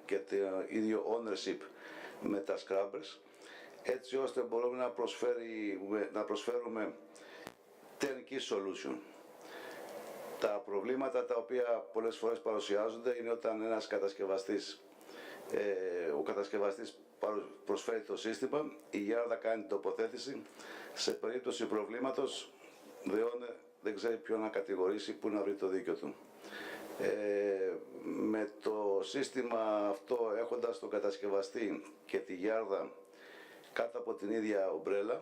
και το ίδιο ownership με τα scrubbers, έτσι ώστε μπορούμε να προσφέρουμε turnkey solution. Τα προβλήματα τα οποία πολλές φορές παρουσιάζονται είναι όταν ένας κατασκευαστής, ο κατασκευαστής προσφέρει το σύστημα, η Γιάρδα κάνει την τοποθέτηση, σε περίπτωση προβλήματος δεν ξέρει ποιον να κατηγορήσει, πού να βρει το δίκιο του. Με το σύστημα αυτό, έχοντας τον κατασκευαστή και τη Γιάρδα κάτω από την ίδια ομπρέλα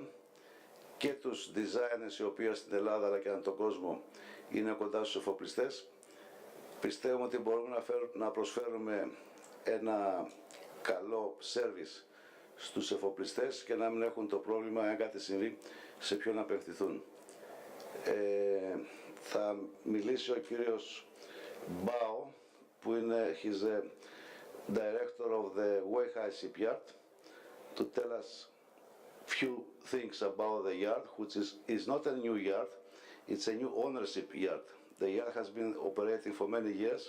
και τους designers οι οποίοι στην Ελλάδα αλλά και ανά τον κόσμο είναι κοντά στους εφοπλιστές, πιστεύουμε ότι μπορούμε να προσφέρουμε ένα καλό service στους εφοπλιστές και να μην έχουν το πρόβλημα, αν κάτι συμβεί, σε ποιον να απευθυνθούν. Θα μιλήσει ο κύριος Μπάο, που είναι he's the director of the Weihai shipyard, to tell us few things about the yard, which is not a new yard, it's a new ownership yard. The yard has been operating for many years,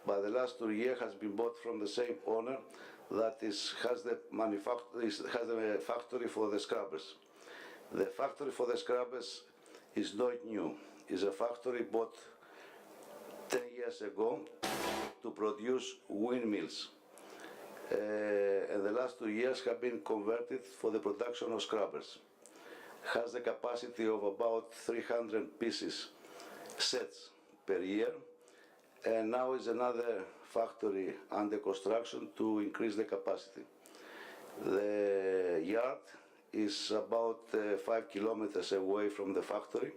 but the last 2 years has been bought from the same owner that has the factory for the scrubbers. The factory for the scrubbers is not new. It's a factory bought 10 years ago to produce windmills. And the last 2 years have been converted for the production of scrubbers. Has the capacity of about 300 pieces sets per year, and now is another factory under construction to increase the capacity. The yard is about 5 kilometers away from the factory,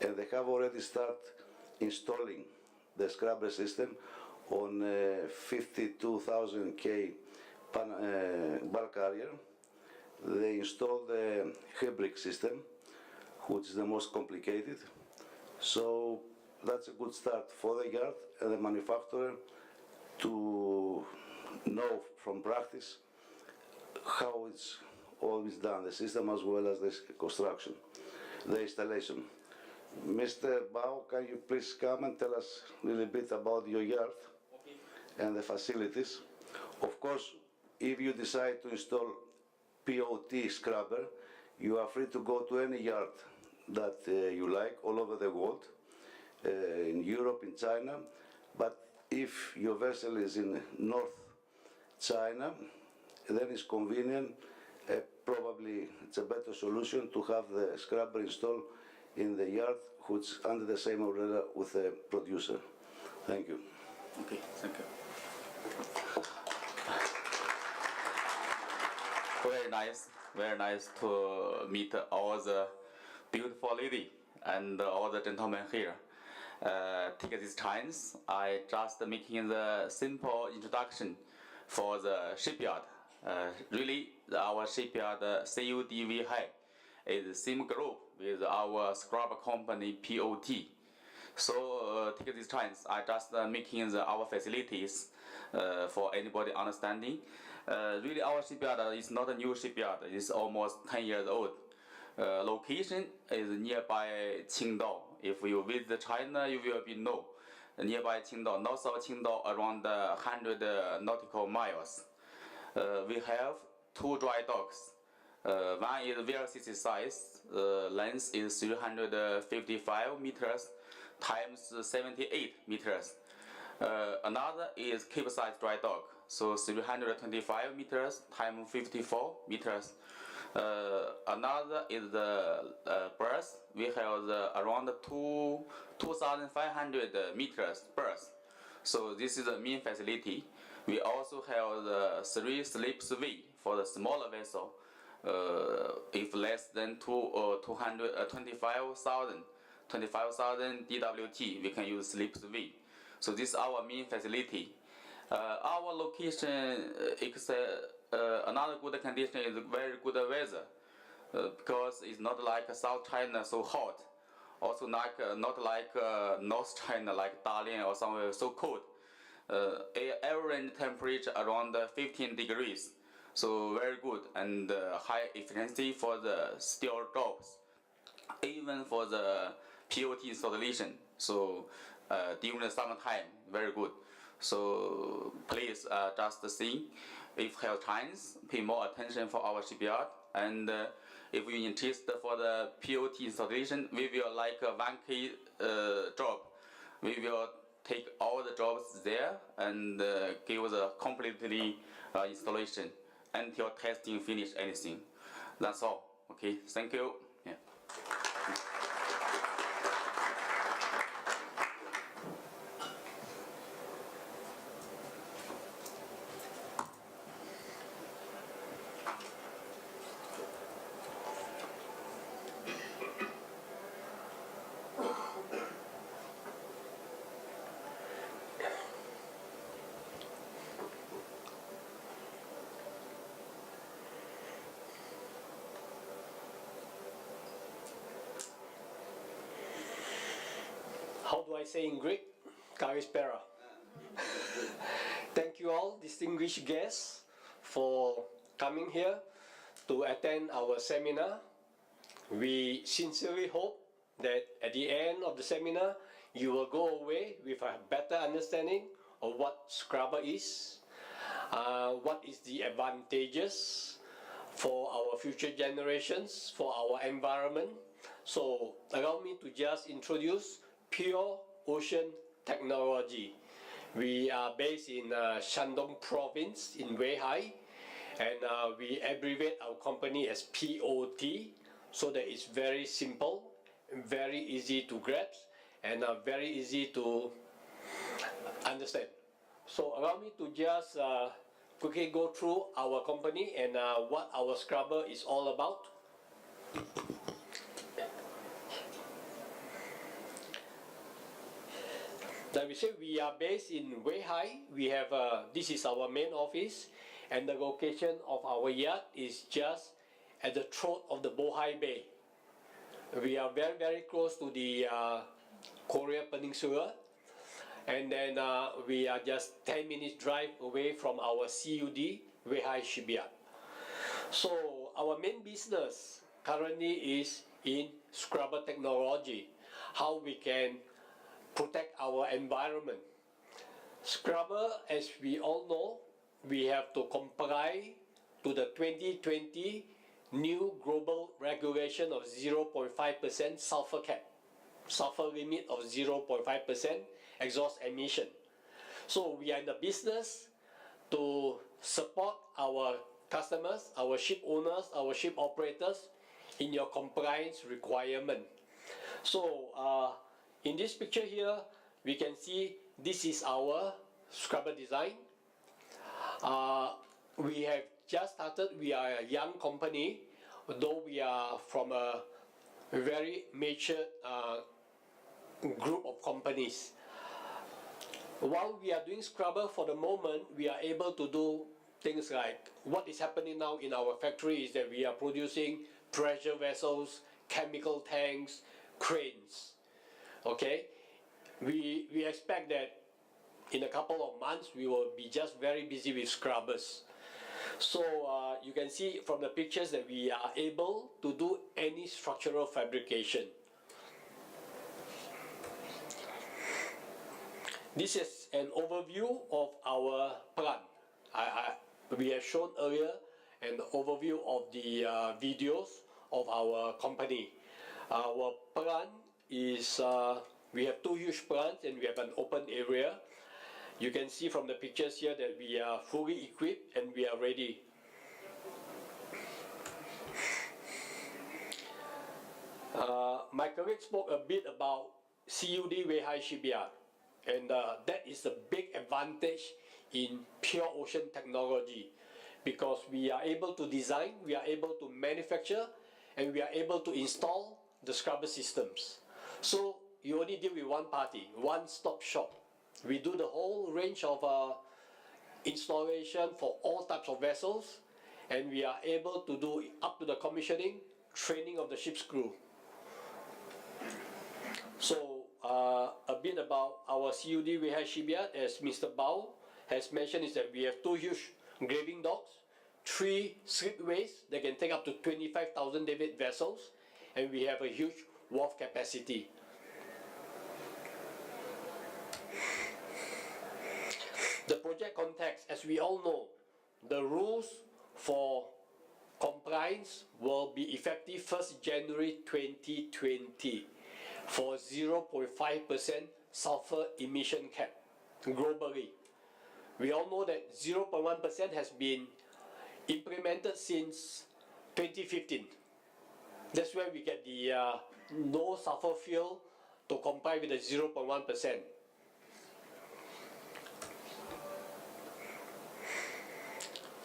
and they have already started installing the scrubber system on 52,000 K bulk carrier. They installed the Hebrick system, which is the most complicated. So that's a good start for the yard and the manufacturer to know from practice how it's always done, the system as well as the construction, the installation. Mr. Bao, can you please come and tell us a little bit about your yard and the facilities? Of course, if you decide to install POT scrubber, you are free to go to any yard that you like all over the world, in Europe, in China, but if your vessel is in North China, then it's convenient, probably it's a better solution to have the scrubber installed in the yard, which is under the same umbrella with the producer. Thank you. Okay, thank you. Very nice to meet all the beautiful lady and all the gentlemen here. Take this chance, I just making the simple introduction for the shipyard. Really, our shipyard CUD Weihai is the same group with our scrubber company POT. So take this chance, I just making our facilities for anybody understanding. Really, our shipyard is not a new shipyard. It's almost 10 years old. Location is nearby Qingdao. If you visit China, you will be know. Nearby Qingdao, north of Qingdao, around 100 nautical miles. We have 2 dry docks. One is VLCC size. Length is 355 meters times 78 meters. Another is Cape-size dry dock, so 325 meters times 54 meters. Another is the berth. We have around 2,500 meters berth. So this is the main facility. We also have the 3 slips V for the smaller vessel. If less than 25,000 DWT, we can use slips V. So this is our main facility. Our location, another good condition is very good weather, because it's not like South China so hot, also not like North China like Dalian or somewhere so cold. Average temperature around 15 degrees, so very good and high efficiency for the steel jobs, even for the POT installation. So during the summertime, very good. So please just see, if you have chance, pay more attention for our shipyard. And if you're interested for the POT installation, we will like a 1K job. We will take all the jobs there and give the completely installation until testing finish anything. That's all. Okay, thank you. Yeah. How do I say in Greek? Kalispera. Thank you all, distinguished guests, for coming here to attend our seminar. We sincerely hope that at the end of the seminar, you will go away with a better understanding of what scrubber is, what is the advantages for our future generations, for our environment. So allow me to just introduce Pure Ocean Technology. We are based in Shandong Province in Weihai, and we abbreviate our company as POT, so that it's very simple, very easy to grasp, and very easy to understand. So allow me to just quickly go through our company and what our scrubber is all about. Like we said, we are based in Weihai. We have this is our main office, and the location of our yard is just at the throat of the Bohai Bay. We are very, very close to the Korea Peninsula, and then we are just 10 minutes drive away from our CUD, Weihai Shipyard. So our main business currently is in scrubber technology, how we can protect our environment. Scrubber, as we all know, we have to comply to the 2020 new global regulation of 0.5% sulfur cap, sulfur limit of 0.5% exhaust emission. So we are in the business to support our customers, our ship owners, our ship operators in your compliance requirement. So in this picture here, we can see this is our scrubber design. We have just started. We are a young company, though we are from a very mature group of companies. While we are doing scrubber for the moment, we are able to do things like what is happening now in our factory is that we are producing pressure vessels, chemical tanks, cranes. Okay, we expect that in a couple of months we will be just very busy with scrubbers. So you can see from the pictures that we are able to do any structural fabrication. This is an overview of our plant. We have shown earlier an overview of the videos of our company. Our plant is, we have two huge plants and we have an open area. You can see from the pictures here that we are fully equipped and we are ready. My colleague spoke a bit about CUD Weihai Shipyard, and that is a big advantage in Pure Ocean Technology, because we are able to design, we are able to manufacture, and we are able to install the scrubber systems. So you only deal with one party, one-stop shop. We do the whole range of installation for all types of vessels, and we are able to do up to the commissioning, training of the ship's crew. So a bit about our CUD Weihai Shipyard, as Mr. Bao has mentioned, is that we have two huge graving docks, 3 slipways that can take up to 25,000 deadweight vessels, and we have a huge wharf capacity. The project context, as we all know, the rules for compliance will be effective 1st January 2020 for 0.5% sulfur emission cap globally. We all know that 0.1% has been implemented since 2015. That's where we get the no sulfur fuel to comply with the 0.1%.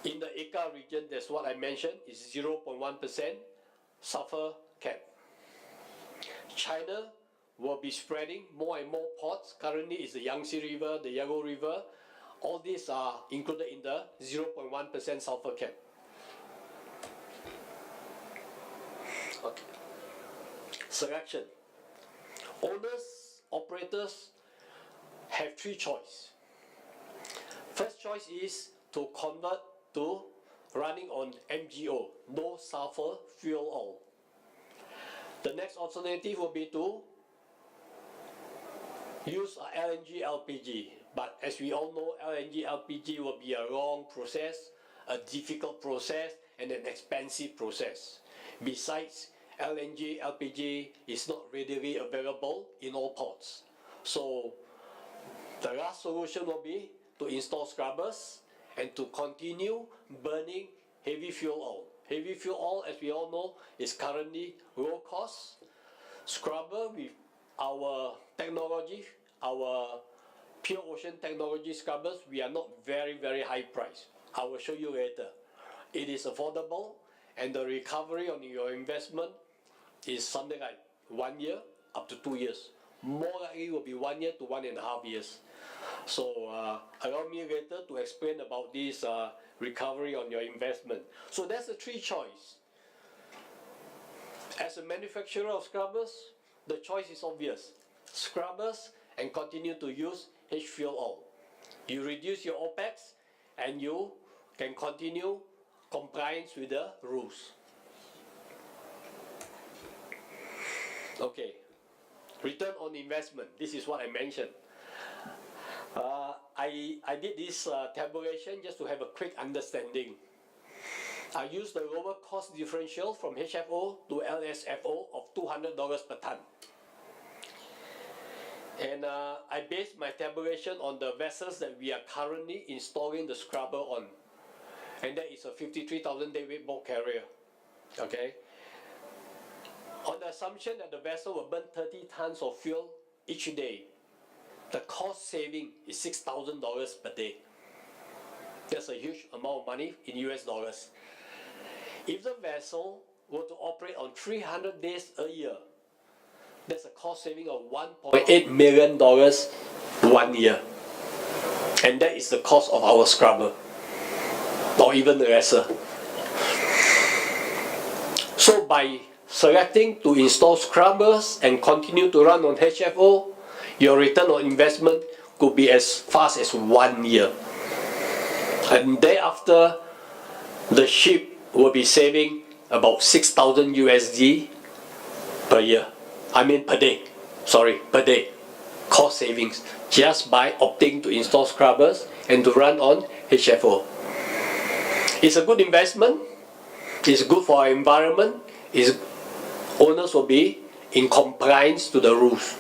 In the ECA region, that's what I mentioned, is 0.1% sulfur cap. China will be spreading more and more ports. Currently, it's the Yangtze River, the Yellow River. All these are included in the 0.1% sulfur cap. Okay. Selection. Owners, operators have three choices. First choice is to convert to running on MGO, no sulfur fuel oil. The next alternative will be to use a LNG LPG, but as we all know, LNG LPG will be a long process, a difficult process, and an expensive process. Besides, LNG LPG is not readily available in all ports. So the last solution will be to install scrubbers and to continue burning heavy fuel oil. Heavy fuel oil, as we all know, is currently low cost. Scrubber with our technology, our pure ocean technology scrubbers, we are not very high price. I will show you later. It is affordable, and the recovery on your investment is something like 1 year up to 2 years. More likely will be 1 year to 1.5 years. So allow me later to explain about this recovery on your investment. So that's the three choice. As a manufacturer of scrubbers, the choice is obvious. Scrubbers and continue to use H-fuel oil. You reduce your OPEX and you can continue compliance with the rules. Okay, return on investment. This is what I mentioned. I did this tabulation just to have a quick understanding. I used the lower cost differential from HFO to LSFO of $200 per ton. And I based my tabulation on the vessels that we are currently installing the scrubber on. And that is a 53,000 deadweight bulk carrier. Okay. On the assumption that the vessel will burn 30 tons of fuel each day, the cost saving is $6,000 per day. That's a huge amount of money in US dollars. If the vessel were to operate on 300 days a year, that's a cost saving of $1.8 million 1 year. And that is the cost of our scrubber, or even lesser. So by selecting to install scrubbers and continue to run on HFO, your return on investment could be as fast as 1 year. And thereafter, the ship will be saving about 6,000 USD per year. I mean per day. Sorry, per day. Cost savings just by opting to install scrubbers and to run on HFO. It's a good investment. It's good for our environment. Owners will be in compliance to the rules.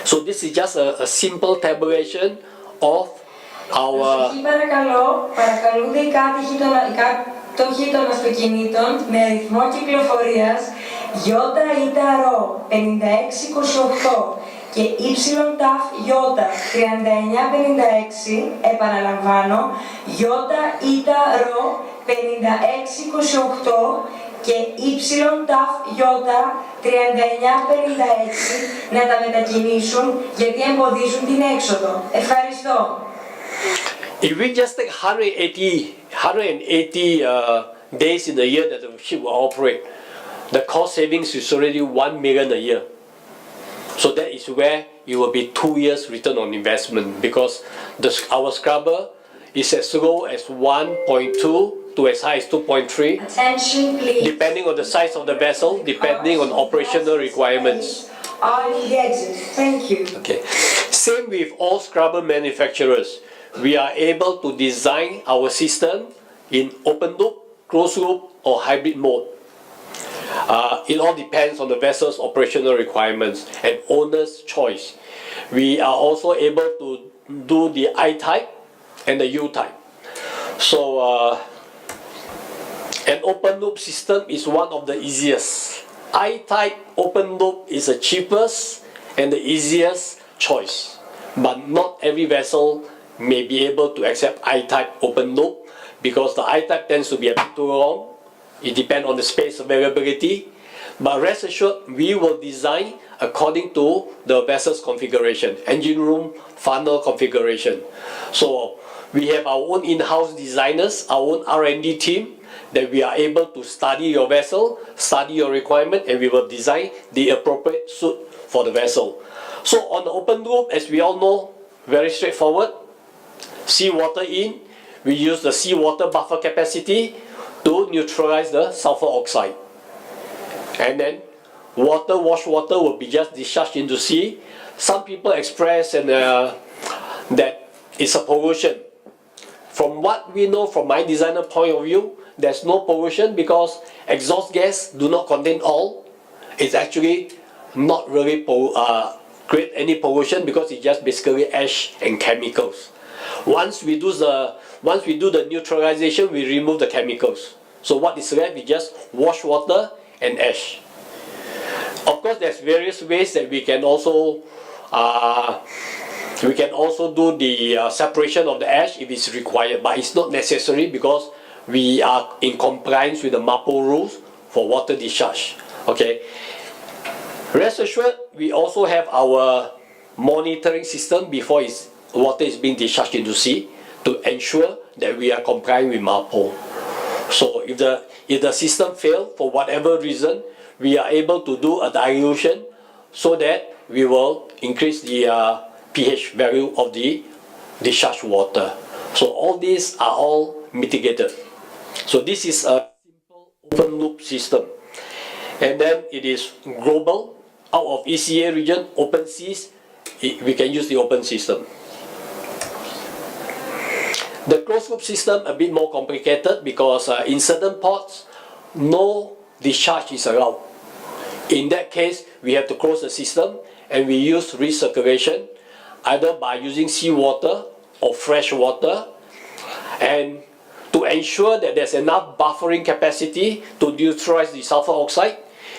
So this is just a simple tabulation of our... Παρακαλούνται οι κάτοχοι των αυτοκινήτων με αριθμό κυκλοφορίας ΙΙΤΑΡΟ 5628 και ΙΤΑΦ 3956, επαναλαμβάνω, ΙΤΑΡΟ 5628 και ΙΤΑΦ 3956 να τα μετακινήσουν γιατί εμποδίζουν την έξοδο. Ευχαριστώ. If we just take 180 days in the year that the ship will operate, the cost savings is already 1 million a year. So that is where it will be 2 years return on investment, because our scrubber is as low as 1.2 to as high as 2.3, Attention, please. depending on the size of the vessel, depending on operational requirements. On the exit. Thank you. Okay. Same with all scrubber manufacturers. We are able to design our system in open loop, closed loop, or hybrid mode. It all depends on the vessel's operational requirements and owner's choice. We are also able to do the I-type and the U-type. So an open loop system is one of the easiest. I-type open loop is the cheapest and the easiest choice. But not every vessel may be able to accept I-type open loop because the I-type tends to be a bit too long. It depends on the space availability. But rest assured, we will design according to the vessel's configuration, engine room, funnel configuration. So we have our own in-house designers, our own R&D team, that we are able to study your vessel, study your requirement, and we will design the appropriate suit for the vessel. So on the open loop, as we all know, very straightforward. Seawater in, we use the seawater buffer capacity to neutralize the sulfur oxide. And then wash water will be just discharged into sea. Some people express that it's a pollution. From what we know from my designer point of view, there's no pollution because exhaust gas do not contain oil. It's actually not really create any pollution because it's just basically ash and chemicals. Once we do the neutralization, we remove the chemicals. So what is left is just wash water and ash. Of course, there's various ways that we can also do the separation of the ash if it's required, but it's not necessary because we are in compliance with the MAPO rules for water discharge. Okay. Rest assured, we also have our monitoring system before water is being discharged into sea to ensure that we are complying with MAPO. So if the system fails for whatever reason, we are able to do a dilution so that we will increase the pH value of the discharged water. So all these are all mitigated. So this is a simple open loop system. And then it is global. Out of ECA region, open seas, we can use the open system. The closed loop system a bit more complicated because in certain ports, no discharge is allowed. In that case, we have to close the system and we use recirculation either by using seawater or fresh water, and to ensure that there's enough buffering capacity to neutralize the sulfur oxide,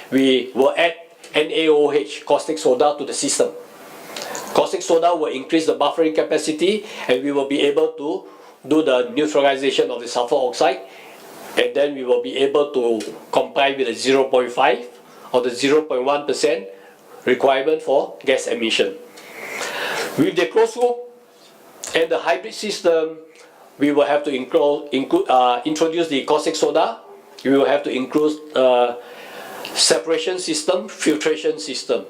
we will add NaOH, caustic soda, to the system. Caustic soda will increase the buffering capacity and we will be able to do the neutralization of the sulfur oxide, and then we will be able to comply with the 0.5 or the 0.1% requirement for gas emission. With the closed loop and the hybrid system, we will have to introduce the caustic soda. We will have to include separation system, filtration system.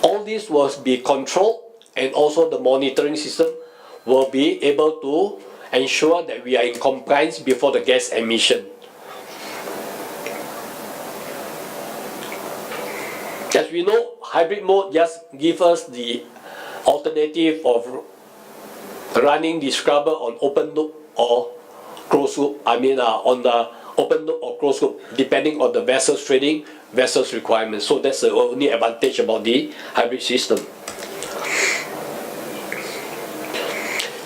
All this will be controlled, and also the monitoring system will be able to ensure that we are in compliance before the gas emission. As we know, hybrid mode just gives us the alternative of running the scrubber on open loop or closed loop. On the open loop or closed loop, depending on the vessel's trading, vessel's requirements. So that's the only advantage about the hybrid system.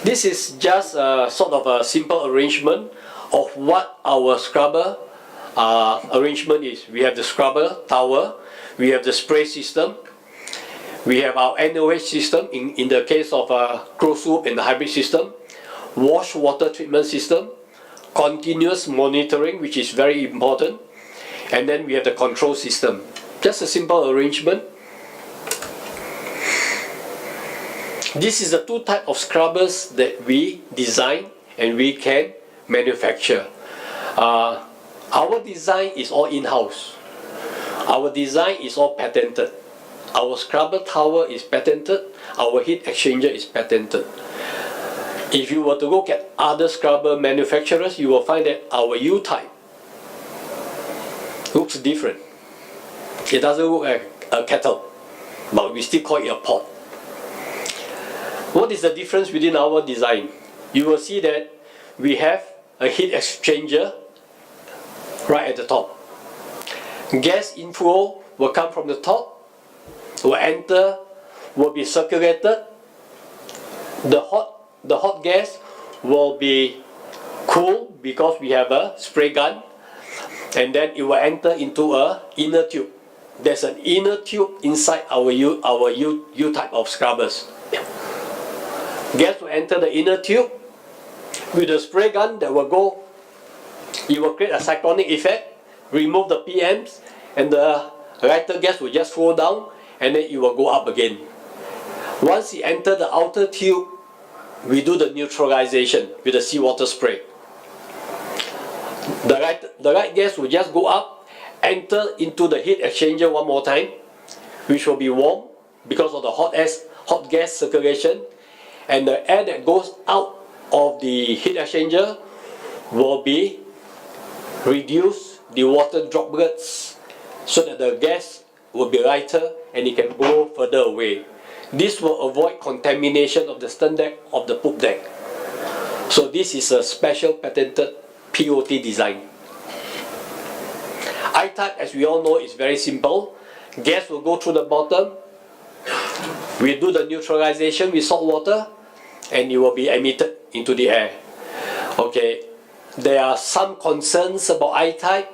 This is just a sort of a simple arrangement of what our scrubber arrangement is. We have the scrubber tower, we have the spray system, we have our NOH system in the case of a closed loop and the hybrid system, wash water treatment system, continuous monitoring, which is very important, and then we have the control system. Just a simple arrangement. This is the two types of scrubbers that we design and we can manufacture. Our design is all in-house. Our design is all patented. Our scrubber tower is patented. Our heat exchanger is patented. If you were to look at other scrubber manufacturers, you will find that our U-type looks different. It doesn't look like a kettle, but we still call it a pot. What is the difference within our design? You will see that we have a heat exchanger right at the top. Gas inflow will come from the top, will enter, will be circulated. The hot gas will be cool because we have a spray gun, and then it will enter into a inner tube. There's an inner tube inside our U type of scrubbers. Gas will enter the inner tube with a spray gun that will go. It will create a cyclonic effect, remove the PMs, and the lighter gas will just flow down, and then it will go up again. Once it enters the outer tube, we do the neutralization with the seawater spray. The light gas will just go up, enter into the heat exchanger one more time, which will be warm because of the hot gas circulation, and the air that goes out of the heat exchanger will be reduce the water droplets so that the gas will be lighter and it can blow further away. This will avoid contamination of the stern deck of the poop deck. So this is a special patented POT design. I-type, as we all know, is very simple. Gas will go through the bottom. We do the neutralization with salt water, and it will be emitted into the air. Okay, there are some concerns about I-type,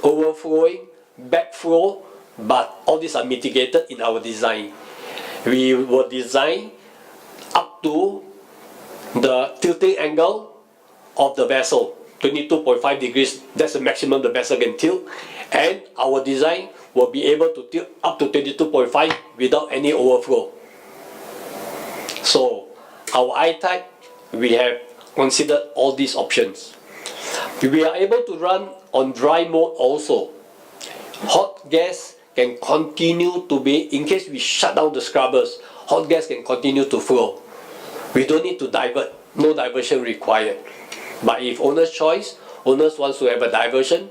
overflowing, backflow, but all these are mitigated in our design. We will design up to the tilting angle of the vessel, 22.5 degrees, that's the maximum the vessel can tilt, and our design will be able to tilt up to 22.5 without any overflow. So our I-type, we have considered all these options. We are able to run on dry mode also. Hot gas can continue to be, in case we shut down the scrubbers, hot gas can continue to flow. We don't need to divert, no diversion required. But if owner's choice, owners wants to have a diversion,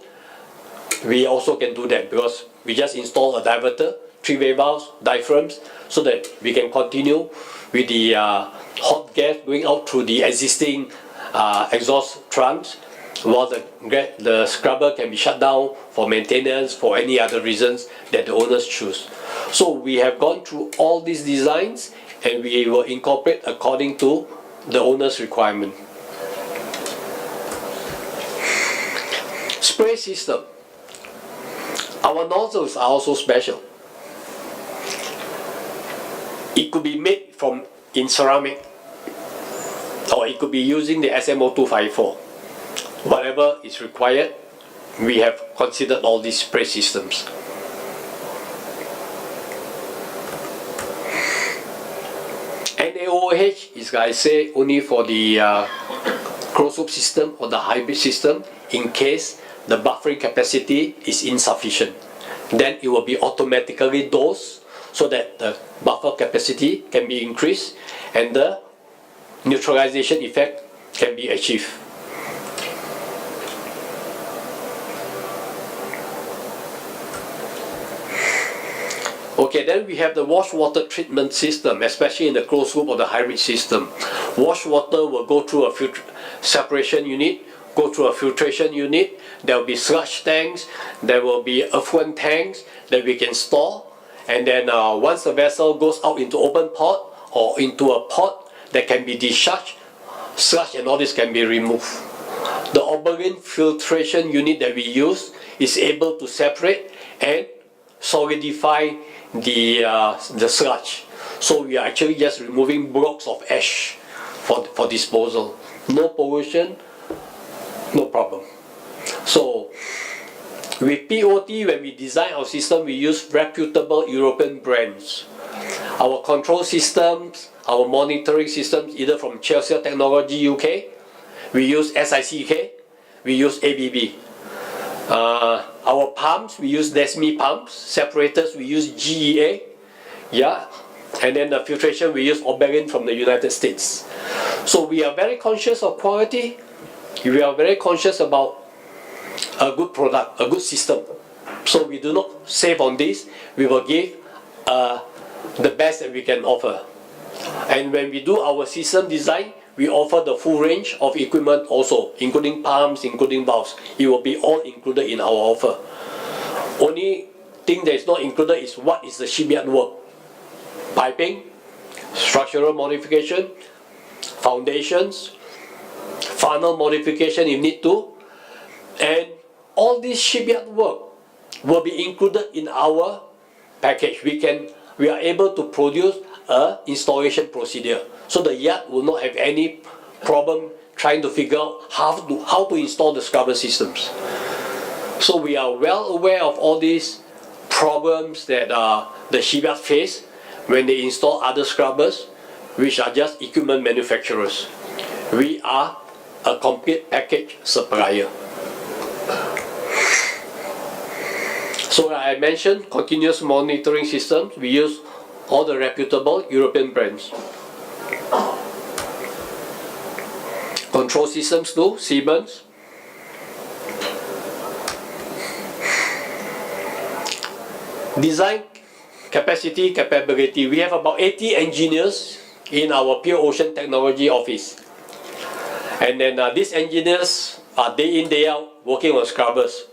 we also can do that because we just install a diverter, 3-way valves, diaphragms, so that we can continue with the hot gas going out through the existing exhaust trunks, while the scrubber can be shut down for maintenance, for any other reasons that the owners choose. So we have gone through all these designs and we will incorporate according to the owner's requirement. Spray system. Our nozzles are also special. It could be made in ceramic, or it could be using the SMO254. Whatever is required, we have considered all these spray systems. NaOH is, like I say, only for the closed-loop system or the hybrid system in case the buffering capacity is insufficient. Then it will be automatically dosed so that the buffer capacity can be increased and the neutralization effect can be achieved. Okay, then we have the wash water treatment system, especially in the closed loop or the hybrid system. Wash water will go through a separation unit, go through a filtration unit. There will be sludge tanks, there will be effluent tanks that we can store. And then once the vessel goes out into open pot or into a pot that can be discharged, sludge and all this can be removed. The aubergine filtration unit that we use is able to separate and solidify the sludge. So we are actually just removing blocks of ash for disposal. No pollution, no problem. So with POT, when we design our system, we use reputable European brands. Our control systems, our monitoring systems, either from Aup Technology UK, we use SICK, we use ABB. Our pumps, we use Desmi pumps. Separators, we use GEA. Yeah. And then the filtration, we use aubergine from the United States. So we are very conscious of quality. We are very conscious about a good product, a good system. So we do not save on this. We will give the best that we can offer. And when we do our system design, we offer the full range of equipment also, including pumps, including valves. It will be all included in our offer. Only thing that is not included is what is the shipyard work. Piping, structural modification, foundations, funnel modification if need to, and all this shipyard work will be included in our package. We are able to produce a installation procedure, so the yard will not have any problem trying to figure out how to install the scrubber systems. So we are well aware of all these problems that the shipyard face when they install other scrubbers, which are just equipment manufacturers. We are a complete package supplier. So I mentioned continuous monitoring systems. We use all the reputable European brands. Control systems too, Siemens. Design capacity, capability. We have about 80 engineers in our Pure Ocean Technology office. And then these engineers are day in, day out working on scrubbers.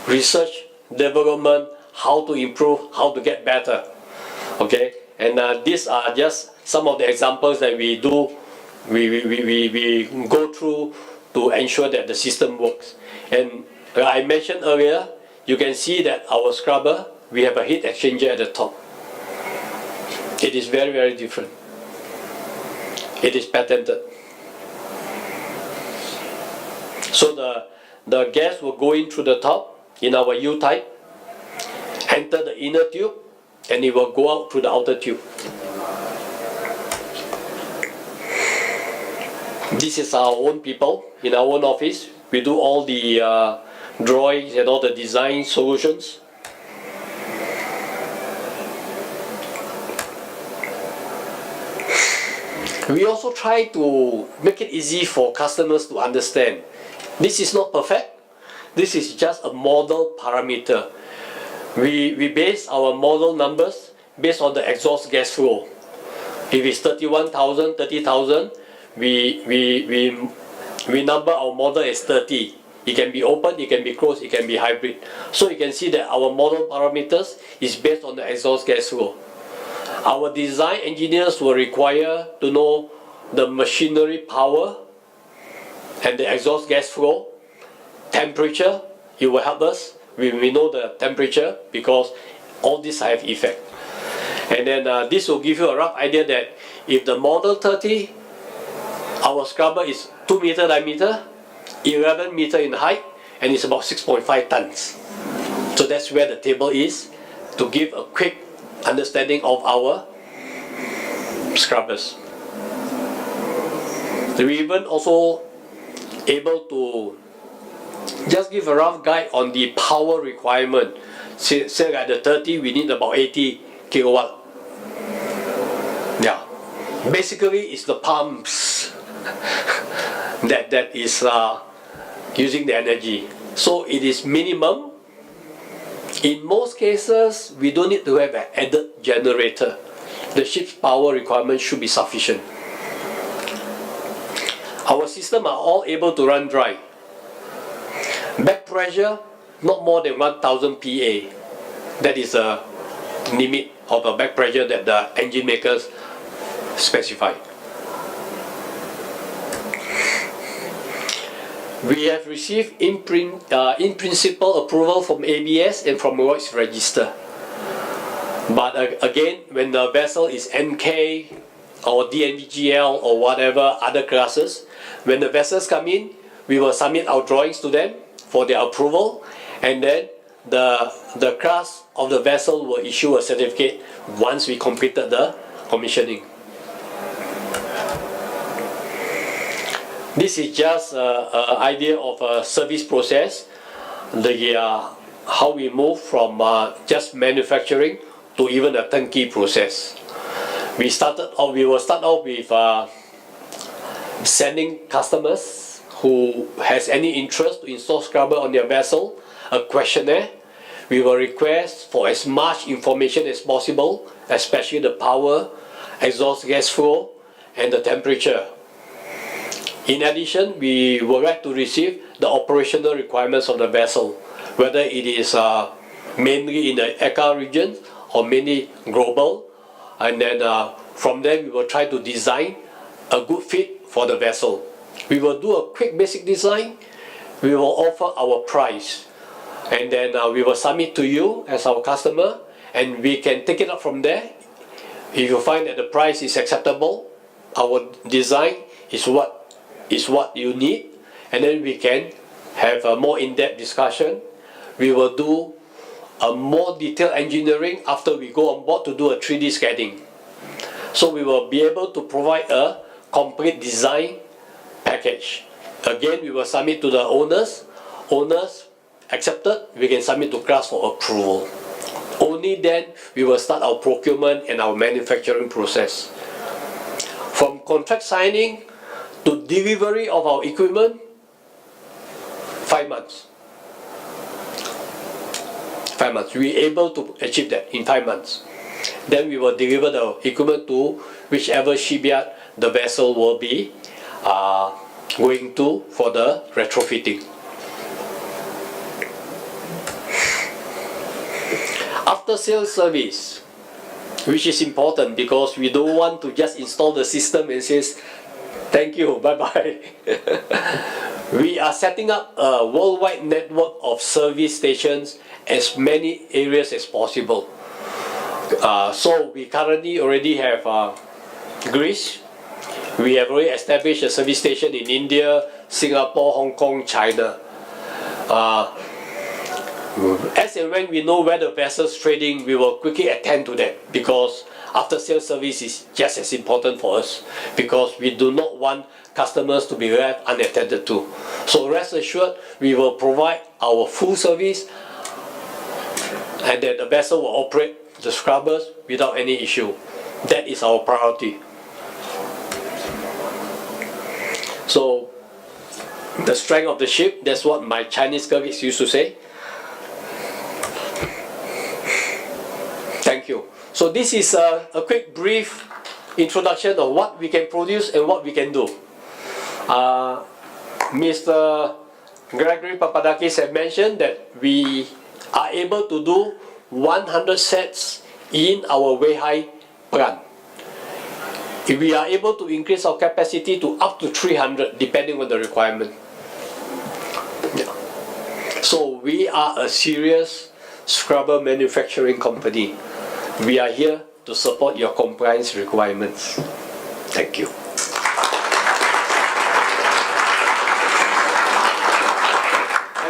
Research, development, how to improve, how to get better. Okay, and these are just some of the examples that we do. We go through to ensure that the system works. And I mentioned earlier, you can see that our scrubber, we have a heat exchanger at the top. It is very, very different. It is patented. So the gas will go in through the top in our U-type, enter the inner tube, and it will go out through the outer tube. This is our own people in our own office. We do all the drawings and all the design solutions. We also try to make it easy for customers to understand. This is not perfect. This is just a model parameter. We base our model numbers based on the exhaust gas flow. If it's 31,000, 30,000, we number our model as 30. It can be open, it can be closed, it can be hybrid. So you can see that our model parameters is based on the exhaust gas flow. Our design engineers will require to know the machinery power and the exhaust gas flow, temperature. It will help us. We know the temperature because all this have effect. And then this will give you a rough idea that if the model 30, our scrubber is 2 meter diameter, 11 meter in height, and it's about 6.5 tons. So that's where the table is to give a quick understanding of our scrubbers. We even also able to just give a rough guide on the power requirement. Say like the 30, we need about 80 kilowatt. Yeah, basically it's the pumps that is using the energy. So it is minimum. In most cases, we don't need to have an added generator. The ship's power requirement should be sufficient. Our system are all able to run dry. Back pressure, not more than 1000 PA. That is a limit of the back pressure that the engine makers specify. We have received in principle approval from ABS and from Lloyd's Register. But again, when the vessel is NK or DNVGL or whatever other classes, when the vessels come in, we will submit our drawings to them for their approval, and then the class of the vessel will issue a certificate once we completed the commissioning. This is just an idea of a service process, how we move from just manufacturing to even a turnkey process. We will start off with sending customers who has any interest to install scrubber on their vessel a questionnaire. We will request for as much information as possible, especially the power exhaust gas flow, and the temperature. In addition, we would like to receive the operational requirements of the vessel, whether it is mainly in the ECA region or mainly global, and then from there we will try to design a good fit for the vessel. We will do a quick basic design, we will offer our price, and then we will submit to you as our customer, and we can take it up from there. If you find that the price is acceptable, our design is what you need, and then we can have a more in-depth discussion. We will do a more detailed engineering after we go on board to do a 3D scanning. So we will be able to provide a complete design package. Again, we will submit to the owners. Owners accepted, we can submit to class for approval. Only then we will start our procurement and our manufacturing process. From contract signing to delivery of our equipment, 5 months. 5 months. We are able to achieve that in 5 months. Then we will deliver the equipment to whichever shipyard the vessel will be going to for the retrofitting. After sales service, which is important because we don't want to just install the system and say thank you, bye bye. We are setting up a worldwide network of service stations as many areas as possible. So we currently already have Greece. We have already established a service station in India, Singapore, Hong Kong, China. As and when we know where the vessel's trading, we will quickly attend to that, because after sales service is just as important for us, because we do not want customers to be left unattended to. So rest assured, we will provide our full service, and that the vessel will operate the scrubbers without any issue. That is our priority. So the strength of the ship, that's what my Chinese colleagues used to say. Thank you. So this is a quick brief introduction of what we can produce and what we can do. Mr. Gregory Papadakis had mentioned that we are able to do 100 sets in our Weihai plant. If we are able to increase our capacity to up to 300 depending on the requirement. Yeah. So we are a serious scrubber manufacturing company. We are here to support your compliance requirements. Thank you.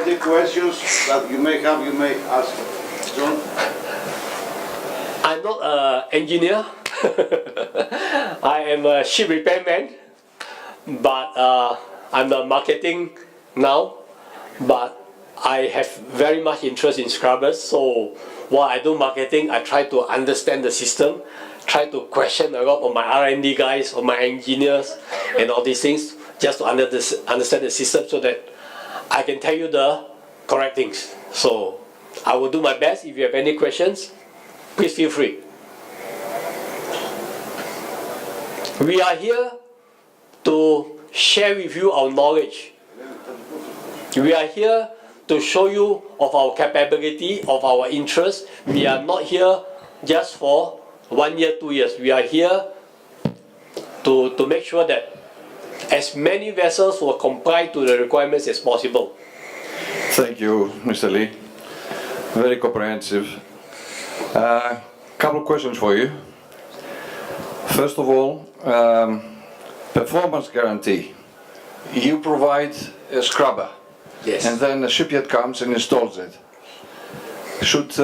Any questions that you may have, you may ask. John? I'm not an engineer. I am a ship repairman, but I'm a marketing now. But I have very much interest in scrubbers, so while I do marketing, I try to understand the system, try to question a lot of my R&D guys or my engineers and all these things, just to understand the system so that I can tell you the correct things. So I will do my best. If you have any questions, please feel free. We are here to share with you our knowledge. We are here to show you of our capability, of our interest. We are not here just for 1 year, 2 years. We are here to make sure that as many vessels will comply to the requirements as possible. Thank you, Mr. Lee. Very comprehensive. Couple of questions for you. First of all, performance guarantee. You provide a scrubber. Yes. And then the shipyard comes and installs it. Should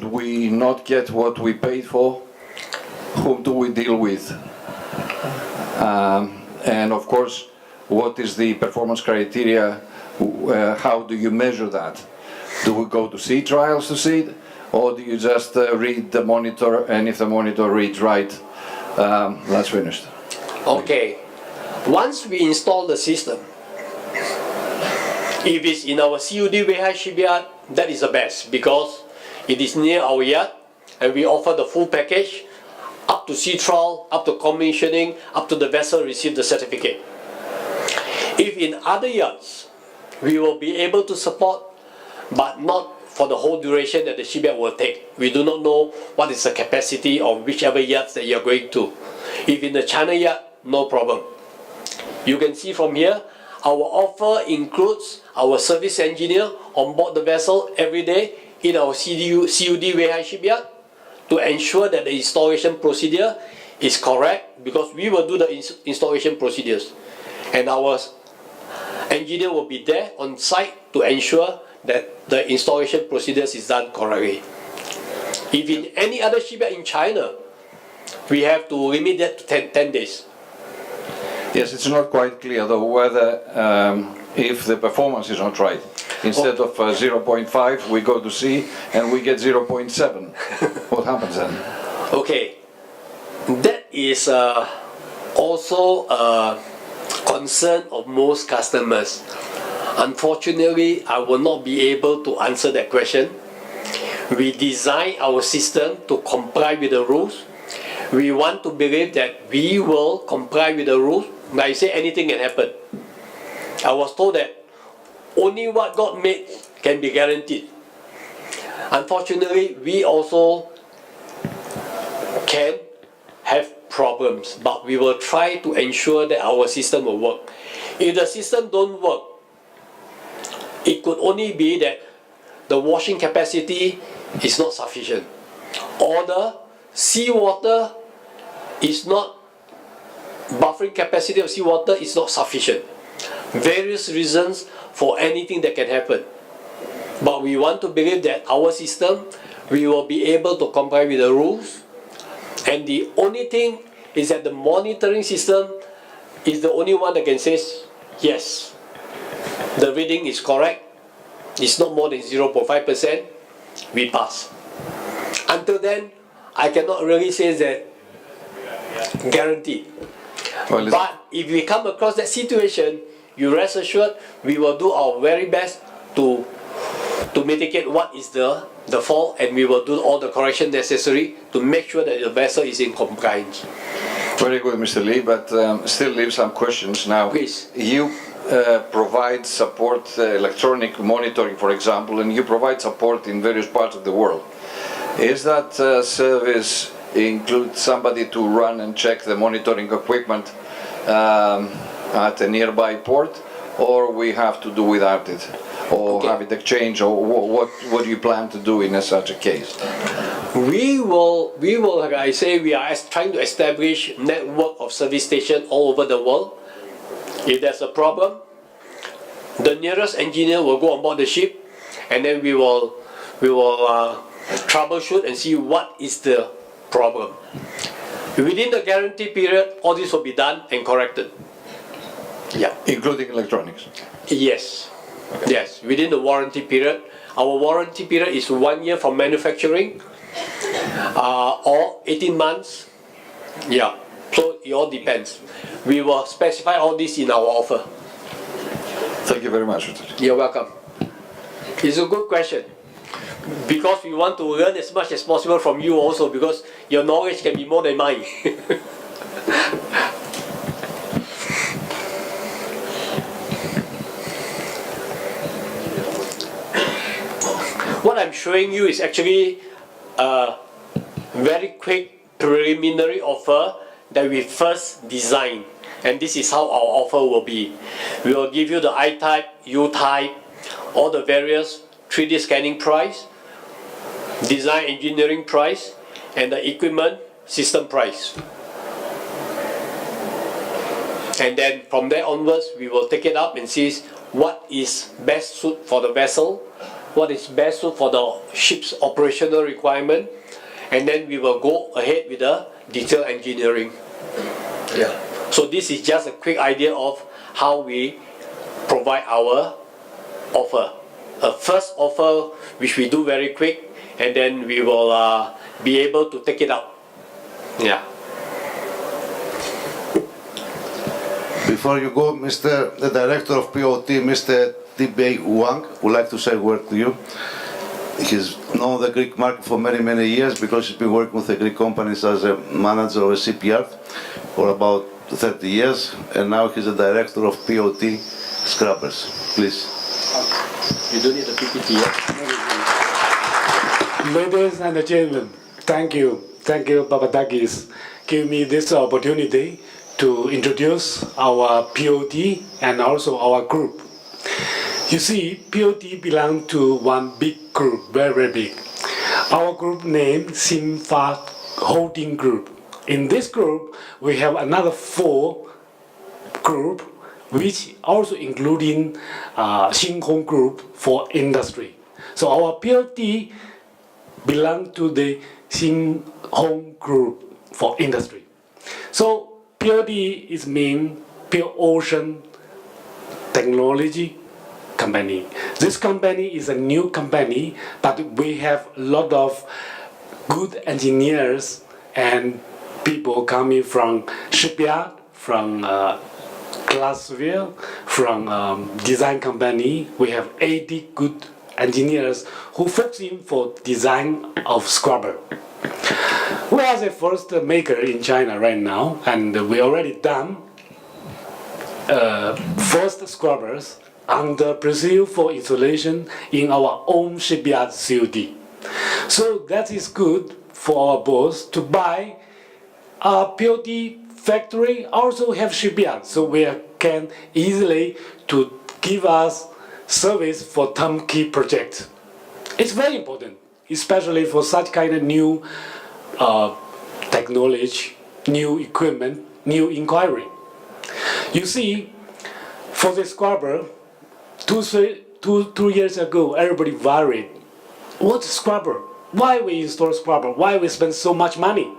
we not get what we paid for? Whom do we deal with? And of course, what is the performance criteria? How do you measure that? Do we go to sea trials to see it? Or do you just read the monitor, and if the monitor reads right, that's finished? Okay. Once we install the system, if it's in our CUD Weihai shipyard, that is the best because it is near our yard and we offer the full package. up to sea trial, up to commissioning, up to the vessel receive the certificate. If in other yachts, we will be able to support, but not for the whole duration that the shipyard will take. We do not know what is the capacity of whichever yachts that you're going to. If in the China yacht, no problem. You can see from here, our offer includes our service engineer on board the vessel every day in our CUD Weihai shipyard to ensure that the installation procedure is correct, because we will do the installation procedures. And our engineer will be there on site to ensure that the installation procedures is done correctly. If in any other shipyard in China, we have to limit that to 10 days. Yes, it's not quite clear though whether if the performance is not right. Instead of 0.5, we go to sea and we get 0.7. What happens then? Okay, that is also a concern of most customers. Unfortunately, I will not be able to answer that question. We design our system to comply with the rules. We want to believe that we will comply with the rules. Like I say, anything can happen. I was told that only what God made can be guaranteed. Unfortunately, we also can have problems, but we will try to ensure that our system will work. If the system don't work, it could only be that the washing capacity is not sufficient, or the seawater is not, buffering capacity of seawater is not sufficient. Various reasons for anything that can happen. But we want to believe that our system, we will be able to comply with the rules. And the only thing is that the monitoring system is the only one that can say, yes, the reading is correct, it's not more than 0.5%, we pass. Until then, I cannot really say that guaranteed. Well, but if we come across that situation, you rest assured we will do our very best to mitigate what is the fault, and we will do all the correction necessary to make sure that the vessel is in compliance. Very good, Mr. Lee, but still leave some questions now. Please. You provide support, electronic monitoring, for example, and you provide support in various parts of the world. Is that service include somebody to run and check the monitoring equipment at a nearby port, or we have to do without it, or have it exchange, or what do you plan to do in such a case? We will, like I say, we are trying to establish network of service stations all over the world. If there's a problem, the nearest engineer will go on board the ship, and then we will troubleshoot and see what is the problem. Within the guarantee period, all this will be done and corrected. Yeah. Including electronics? Yes. Yes. Within the warranty period. Our warranty period is 1 year from manufacturing, or 18 months. Yeah. So it all depends. We will specify all this in our offer. Thank you very much. You're welcome. It's a good question, because we want to learn as much as possible from you also, because your knowledge can be more than mine. What I'm showing you is actually a very quick preliminary offer that we first designed, and this is how our offer will be. We will give you the I-type, U-type, all the various 3D scanning price, design engineering price, and the equipment system price. And then from there onwards, we will take it up and see what is best suit for the vessel, what is best suit for the ship's operational requirement, and then we will go ahead with the detailed engineering. Yeah. So this is just a quick idea of how we provide our offer. A first offer which we do very quick, and then we will be able to take it up. Yeah. Before you go, the Director of POT, Mr. T.B. Wang, would like to say a word to you. He's known the Greek market for many, many years because he's been working with the Greek companies as a manager of a shipyard for about 30 years, and now he's a director of POT scrubbers. Please. You don't need a PPT yet. Ladies and gentlemen, thank you. Thank you, Papadakis. Give me this opportunity to introduce our POT and also our group. You see, POT belongs to one big group, very, very big. Our group name Simfa Holding Group. In this group, we have another 4 group, which also including Xinhong Group for industry. So our POT belong to the Xinhong Group for industry. So POT is mean Pure Ocean Technology Company. This company is a new company, but we have a lot of good engineers and people coming from shipyard, from Glassville, from design company. We have 80 good engineers who focusing for design of scrubber. We are the first maker in China right now, and we already done first scrubbers under Brazil for installation in our own shipyard COD. So that is good for our boss to buy a POT factory, also have shipyard, so we can easily to give us service for turnkey project. It's very important, especially for such kind of new technology, new equipment, new inquiry. You see, for the scrubber, 2 years ago, everybody worried. What's scrubber? Why we install scrubber? Why we spend so much money?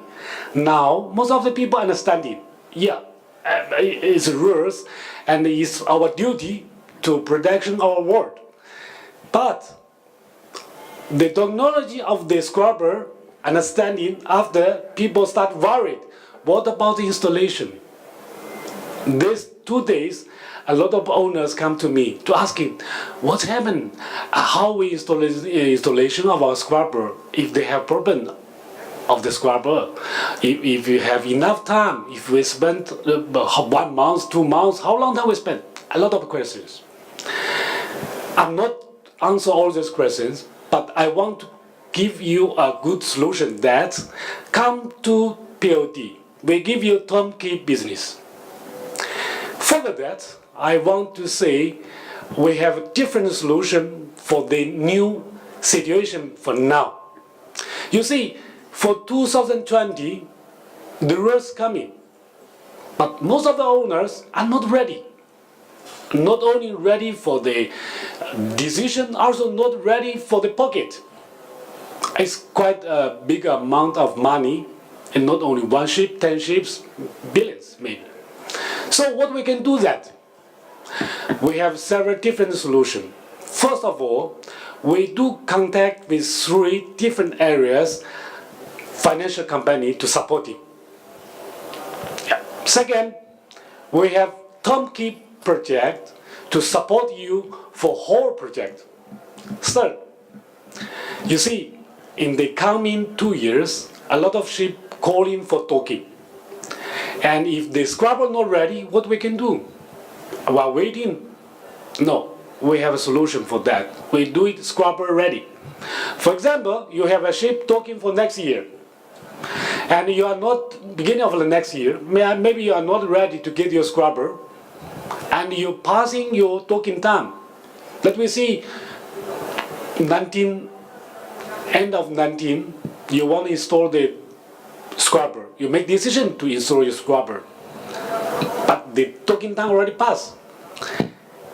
Now, most of the people understand it. Yeah, it's rules, and it's our duty to protection our world. But the technology of the scrubber understanding after people start worried. What about the installation? These 2 days, a lot of owners come to me to asking, what's happened? How we install installation of our scrubber? If they have problem of the scrubber, if you have enough time, if we spend 1 month, 2 months, how long time we spend? A lot of questions. I'm not answer all these questions, but I want to give you a good solution that come to POT. We give you turnkey business. Further that, I want to say we have a different solution for the new situation for now. You see, for 2020, the rules coming, but most of the owners are not ready. Not only ready for the decision, also not ready for the pocket. It's quite a big amount of money, and not only 1 ship, 10 ships, billions maybe. So what we can do that? We have several different solutions. First of all, we do contact with 3 different areas, financial company to support it. Yeah. Second, we have turnkey project to support you for whole project. Third, you see, in the coming 2 years, a lot of ship calling for docking. And if the scrubber not ready, what we can do? While waiting? No, we have a solution for that. We do it scrubber ready. For example, you have a ship docking for next year, and you are not, beginning of the next year, maybe you are not ready to get your scrubber, and you're passing your docking time. Let me see, end of 19, you want to install the scrubber. You make decision to install your scrubber, but the docking time already passed,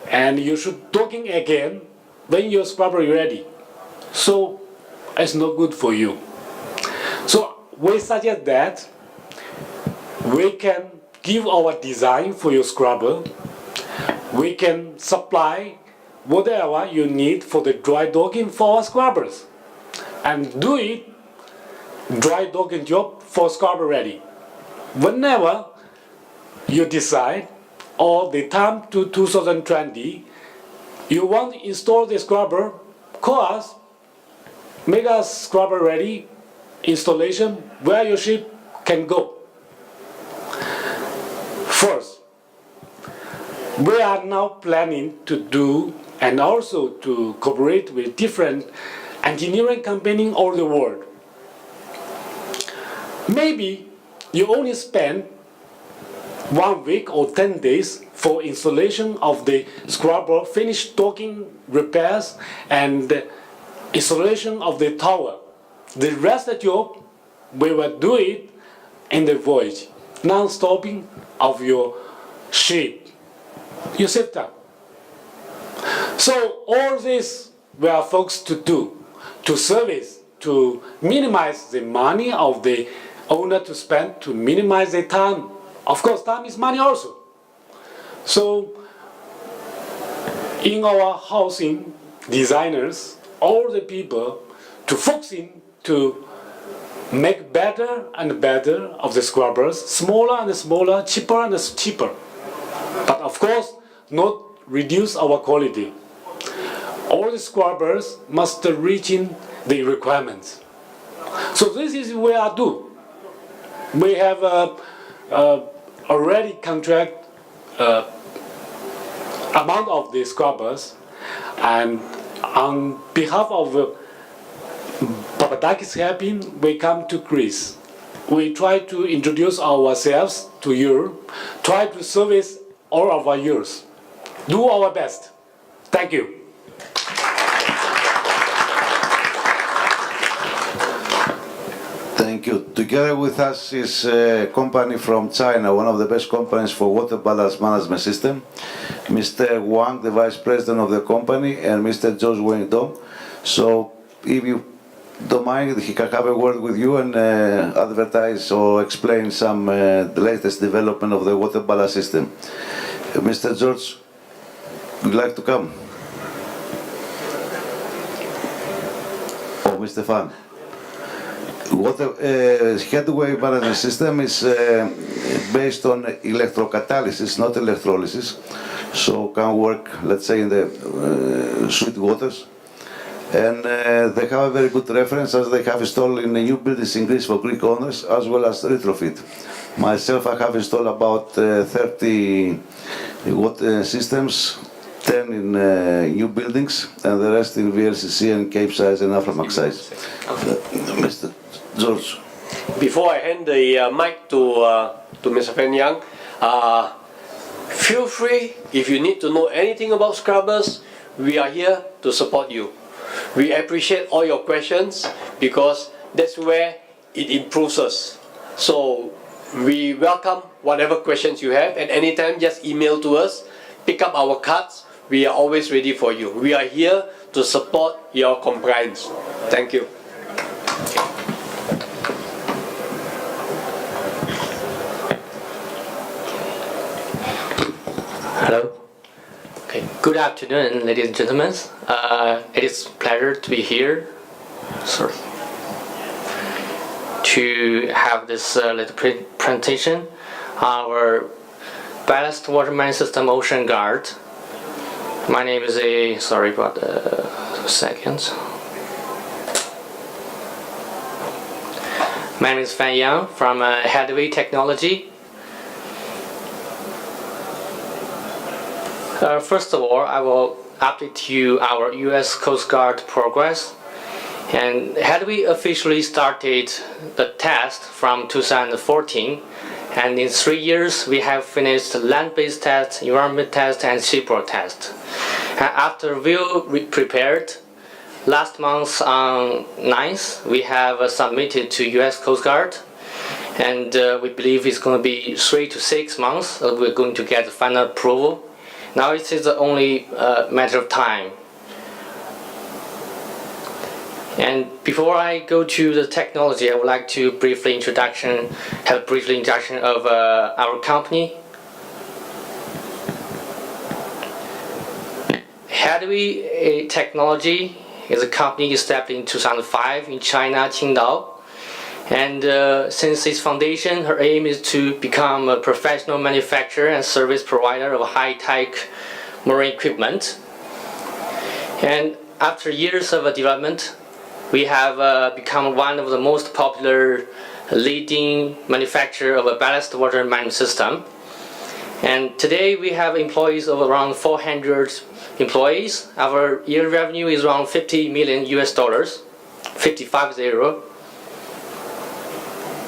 and you should docking again when your scrubber is ready. So it's not good for you. So we suggest that we can give our design for your scrubber. We can supply whatever you need for the dry docking for our scrubbers, and do it dry docking job for scrubber ready. Whenever you decide, or the time to 2020, you want to install the scrubber, call us, make a scrubber ready installation where your ship can go. First, we are now planning to do and also to cooperate with different engineering companies all over the world. Maybe you only spend 1 week or 10 days for installation of the scrubber, finish docking, repairs, and installation of the tower. The rest of the job, we will do it in the voyage, non-stopping of your ship. You save time. So all this we are focused to do, to service, to minimize the money of the owner to spend, to minimize the time. Of course, time is money also. So in our housing designers, all the people to focusing to make better and better of the scrubbers, smaller and smaller, cheaper and cheaper. But of course, not reduce our quality. All the scrubbers must reach in the requirements. So this is what I do. We have already contract amount of the scrubbers, and on behalf of Papadakis helping, we come to Greece. We try to introduce ourselves to you, try to service all of our youth. Do our best. Thank you. Thank you. Together with us is a company from China, one of the best companies for water ballast management system. Mr. Wang, the vice president of the company, and Mr. George Wengdong. So if you don't mind, he can have a word with you and advertise or explain some the latest development of the water ballast system. Mr. George, would you like to come? Oh, Mr. Fan. Water headway management system is based on electrocatalysis, not electrolysis, so can work, let's say, in the sweet waters. And they have a very good reference, as they have installed in the new buildings in Greece for Greek owners, as well as retrofit. Myself, I have installed about 30 water systems, 10 in new buildings, and the rest in VLCC and Cape size and Aframax size. Mr. George. Before I hand the mic to Mr. Fan Yang, feel free, if you need to know anything about scrubbers, we are here to support you. We appreciate all your questions because that's where it improves us. So we welcome whatever questions you have, and anytime just email to us, pick up our cards. We are always ready for you. We are here to support your compliance. Thank you. Hello. Okay. Good afternoon, ladies and gentlemen. It is a pleasure to be here. To have this little presentation. Our ballast water management system Ocean Guard. My name is sorry about a second. My name is Fan Yang from Aup Technology. First of all, I will update you our U.S. Coast Guard progress. And had we officially started the test from 2014, and in 3 years we have finished land-based test, environment test, and shipboard test. And after we prepared, last month on 9th, we have submitted to U.S. Coast Guard, and we believe it's going to be 3 to 6 months. We're going to get final approval. Now it is only a matter of time. And before I go to the technology, I would like to have a brief introduction of our company. Aup Technology is a company established in 2005 in China, Qingdao. And since its foundation, her aim is to become a professional manufacturer and service provider of high-tech marine equipment. And after years of development, we have become one of the most popular leading manufacturer of a ballast water management system. And today we have employees of around 400 employees. Our year revenue is around 50 million US dollars, 50.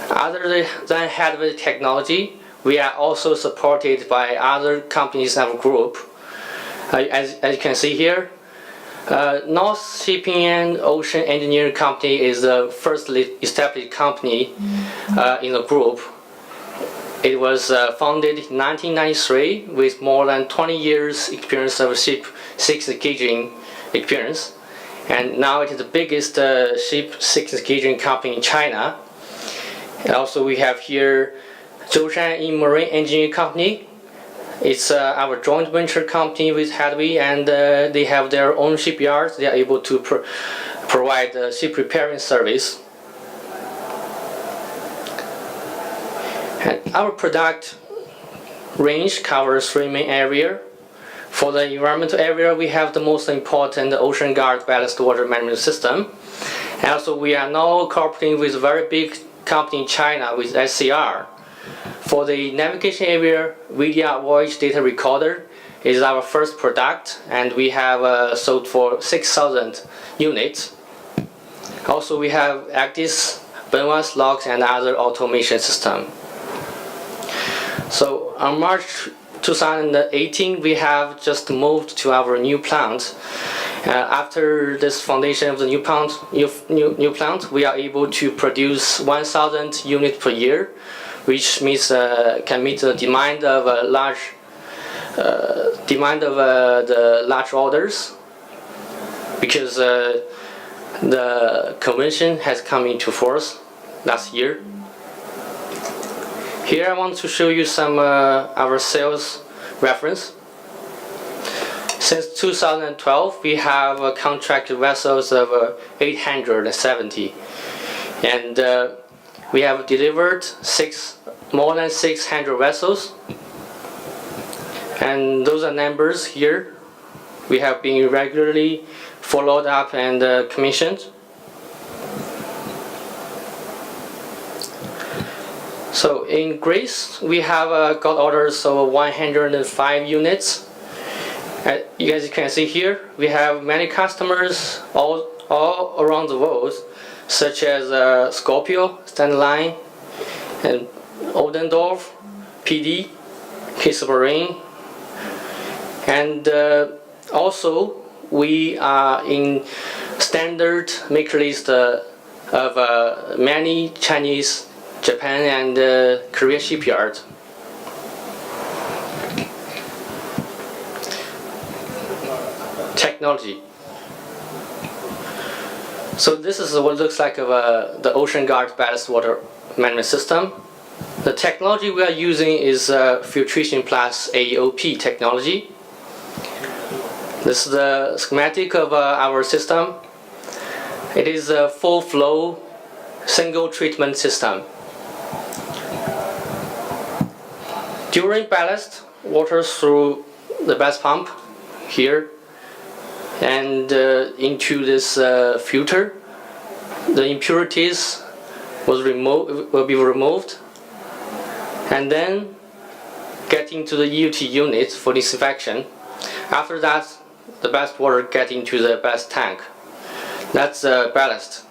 Other than hardware technology, we are also supported by other companies in our group. As you can see here, North Shipping and Ocean Engineering Company is the first established company in the group. It was founded in 1993 with more than 20 years experience of ship 6 gauging experience, and now it is the biggest ship 6 gauging company in China. And also we have here Zhoushan Marine Engineering Company. It's our joint venture company with Hadley, and they have their own shipyards. They are able to provide ship repairing service. And our product range covers 3 main areas. For the environmental area, we have the most important Ocean Guard ballast water management system. And also we are now cooperating with a very big company in China with SCR. For the navigation area, Video Voyage Data Recorder is our first product, and we have sold for 6,000 units. Also we have Actis, Benoist logs, and other automation system. So on March 2018, we have just moved to our new plant. After this foundation of the new plant, we are able to produce 1,000 units per year, which means can meet the demand of the large orders, because the convention has come into force last year. Here I want to show you some our sales reference. Since 2012, we have contracted vessels of 870, and we have delivered more than 600 vessels, and those are numbers here. We have been regularly followed up and commissioned. So in Greece, we have got orders of 105 units. As you can see here, we have many customers all around the world, such as Scorpio, Standline, and Oldendorf, PD, Kiss Marine, and also we are in standard maker list of many Chinese, Japan, and Korea shipyards. Technology. So this is what it looks like of the Ocean Guard ballast water management system. The technology we are using is filtration plus AOP technology. This is the schematic of our system. It is a full flow single treatment system. During ballast, water through the ballast pump here and into this filter. The impurities will be removed, and then get into the EUT unit for disinfection. After that, the ballast water get into the ballast tank. That's ballast.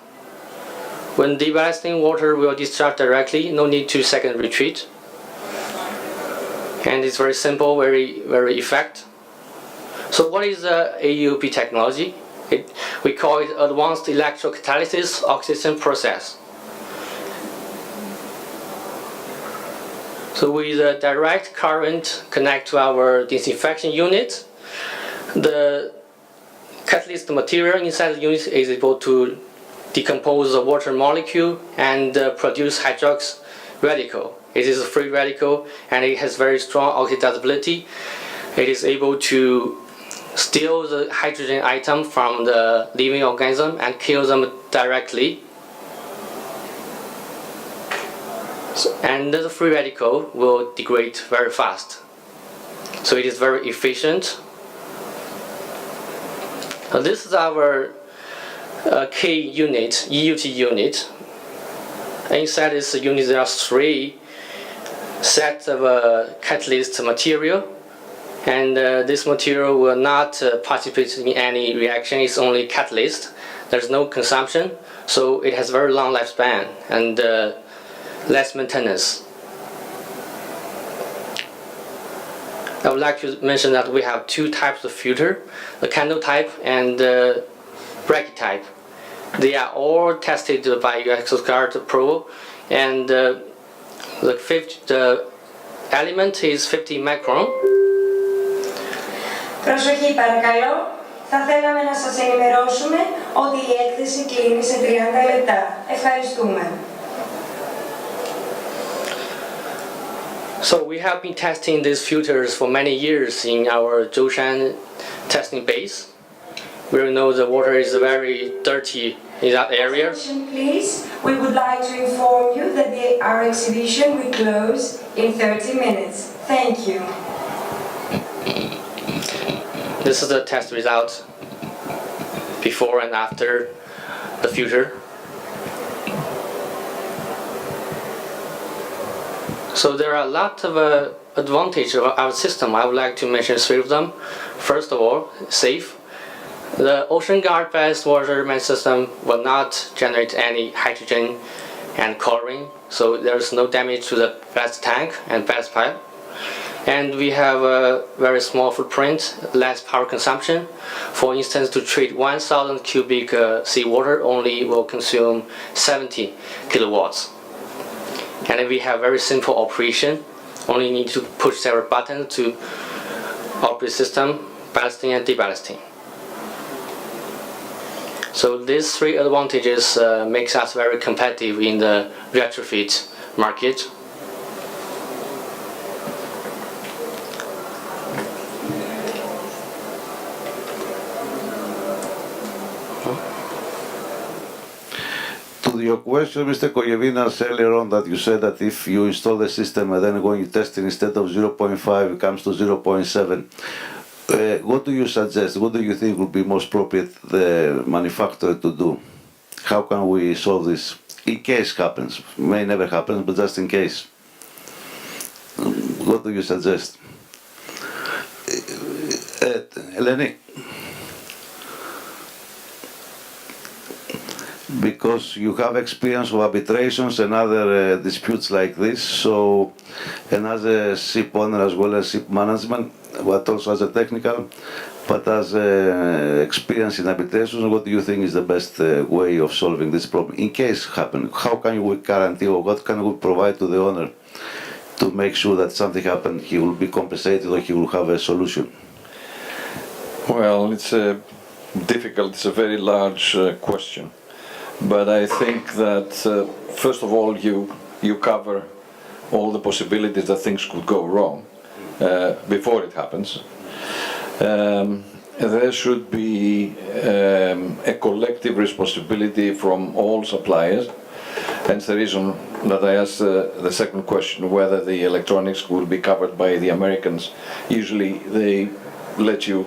When deballasting, water will discharge directly, no need to second retreat. And it's very simple, very effective. So what is AUP technology? We call it Advanced Electro Catalysis Oxidation Process. So with a direct current connect to our disinfection unit, the catalyst material inside the unit is able to decompose the water molecule and produce hydrox radical. It is a free radical, and it has very strong oxidizability. It is able to steal the hydrogen atom from the living organism and kill them directly. And the free radical will degrade very fast. So it is very efficient. This is our K unit, EUT unit. Inside this unit there are 3 sets of catalyst material, and this material will not participate in any reaction. It's only catalyst. There's no consumption, so it has very long lifespan and less maintenance. I would like to mention that we have 2 types of filter, the candle type and bracket type. They are all tested by US Coast Guard approval, and the element is 50 micron. Προσοχή παρακαλώ. Θα θέλαμε να σας ενημερώσουμε ότι η έκθεση κλείνει σε 30 λεπτά. Ευχαριστούμε. So we have been testing these filters for many years in our Zhoushan testing base. We know the water is very dirty in that area. Attention, please. We would like to inform you that our exhibition will close in 30 minutes. Thank you. This is the test result before and after the filter. So there are a lot of advantages of our system. I would like to mention 3 of them. First of all, safe. The Ocean Guard ballast water management system will not generate any hydrogen and chlorine, so there's no damage to the ballast tank and ballast pipe. And we have a very small footprint, less power consumption. For instance, to treat 1,000 cubic seawater only will consume 70 kilowatts. And we have very simple operation. Only need to push several buttons to operate system, ballasting and deballasting. So these 3 advantages makes us very competitive in the retrofit market. To your question, Mr. Koyevinas, earlier on that you said that if you install the system and then when you test it instead of 0.5 it comes to 0.7. What do you suggest? What do you think would be most appropriate the manufacturer to do? How can we solve this? In case happens, may never happen, but just in case. What do you suggest? Eleni? Because you have experience of arbitrations and other disputes like this, so, and as a ship owner as well as ship management, but also as a technical, but as experience in arbitrations, what do you think is the best way of solving this problem? In case happen, how can we guarantee or what can we provide to the owner to make sure that something happens, he will be compensated or he will have a solution? Well, it's difficult, it's a very large question. But I think that first of all you cover all the possibilities that things could go wrong before it happens. There should be a collective responsibility from all suppliers. Hence the reason that I asked the second question, whether the electronics will be covered by the Americans. Usually they let you